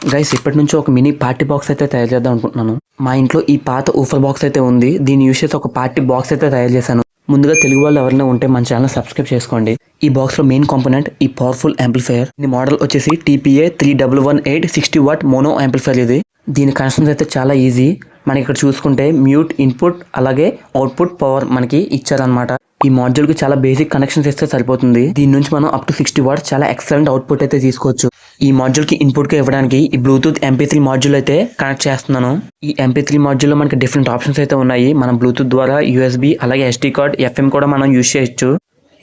Guys ఇప్పటి నుంచి ఒక మినీ పార్టీ బాక్స్ అయితే తయారు చేద్దాం అనుకుంటున్నాను. మా ఇంట్లో ఈ పాత ఊఫర్ బాక్స్ అయితే ఉంది. దీన్ని యూస్ చేసి ఒక పార్టీ బాక్స్ అయితే తయారు చేశాను. ముందుగా తెలుగు వాళ్ళు ఎవరైనా ఉంటే మన ఛానల్ సబ్స్క్రైబ్ చేసుకోండి. ఈ బాక్స్ లో మెయిన్ కాంపోనెంట్ ఈ పవర్ఫుల్ యాంప్లిఫైయర్. ఈ మోడల్ వచ్చేసి TPA 3118 60 వాట్ మోనో యాంప్లిఫైయర్. ఇది దీని కనెక్షన్స్ అయితే చాలా ఈజీ. మనకి ఇక్కడ చూసుకుంటే మ్యూట్, ఇన్పుట్ అలాగే అవుట్పుట్ పవర్ మనకి ఇచ్చారనమాట. ఈ మాడ్యూల్ కి చాలా బేసిక్ కనెక్షన్స్ ఇస్తే సరిపోతుంది. దీని నుంచి మనం అప్ టు 60 వాట్స్ చాలా ఎక్సలెంట్ అవుట్పుట్ అయితే తీసుకోవచ్చు. ఈ మాడ్యూల్ కి ఇన్పుట్ గా ఇవ్వడానికి ఈ బ్లూటూత్ MP3 మాడ్యూల్ అయితే కనెక్ట్ చేస్తున్నాను. ఈ MP3 మాడ్యూల్ లో మనకి డిఫరెంట్ ఆప్షన్స్ అయితే ఉన్నాయి. మనం బ్లూటూత్ ద్వారా USB అలాగే SD కార్డ్, FM కూడా మనం యూస్ చేయొచ్చు.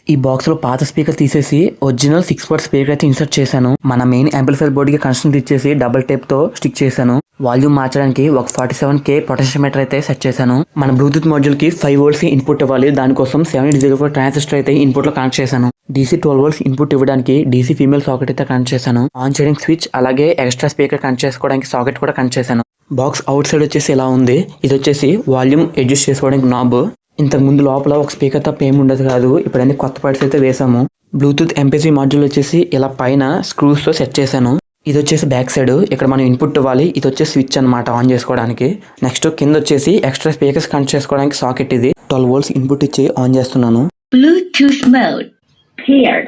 ఈ బాక్స్ లో పాత స్పీకర్ తీసేసి ఒరిజినల్ 6 వాట్ స్పీకర్ అయితే ఇన్సర్ట్ చేశాను. మన మెయిన్ యాంప్లిఫైయర్ బోర్డ్ కి కనెక్షన్ ఇచ్చేసి డబుల్ టేప్ తో స్టిక్ చేశాను. వాల్యూమ్ మార్చడానికి ఒక 47K పొటెన్షియోమీటర్ అయితే సెట్ చేశాను. మన బ్లూటూత్ మాడ్యూల్ కి 5 వోల్ట్స్ ఇన్పుట్ ఇవ్వాలి. దానికోసం 7804 ట్రాన్సిస్టర్ అయితే ఇన్పుట్ లో కనెక్ట్ చేశాను. DC 12 వోల్ట్స్ ఇన్పుట్ ఇవ్వడానికి DC ఫీమేల్ సాకెట్ అయితే కనెక్ట్ చేశాను. ఆన్ చేయడానికి స్విచ్ అలాగే ఎక్స్ట్రా స్పీకర్ కనెక్ట్ చేసుకోవడానికి సాకెట్ కూడా కనెక్ట్ చేశాను. బాక్స్ అవుట్ సైడ్ వచ్చేసి ఇలా ఉంది. ఇది వచ్చేసి వాల్యూమ్ అడ్జస్ట్ చేసుకోవడానికి నాబ్. ఇంతకు ముందు లోపల ఒక స్పీకర్ తప్ప ఏమి ఉండదు కాదు. ఇప్పుడు అన్ని కొత్త పార్ట్స్ అయితే వేసాము. బ్లూటూత్ MP3 మాడ్యూల్ వచ్చేసి ఇలా పైన స్క్రూస్ తో సెట్ చేశాను. ఇది వచ్చేసి బ్యాక్ సైడ్. ఇక్కడ మనం ఇన్పుట్ ఇవ్వాలి. ఇది వచ్చేసి స్విచ్ అనమాట ఆన్ చేసుకోవడానికి. నెక్స్ట్ కింద వచ్చేసి ఎక్స్ట్రా స్పీకర్స్ కనెక్ట్ చేసుకోవడానికి సాకెట్. ఇది 12 వోల్ట్స్ ఇన్పుట్ ఇచ్చి ఆన్ చేస్తున్నాను. Bluetooth mode paired.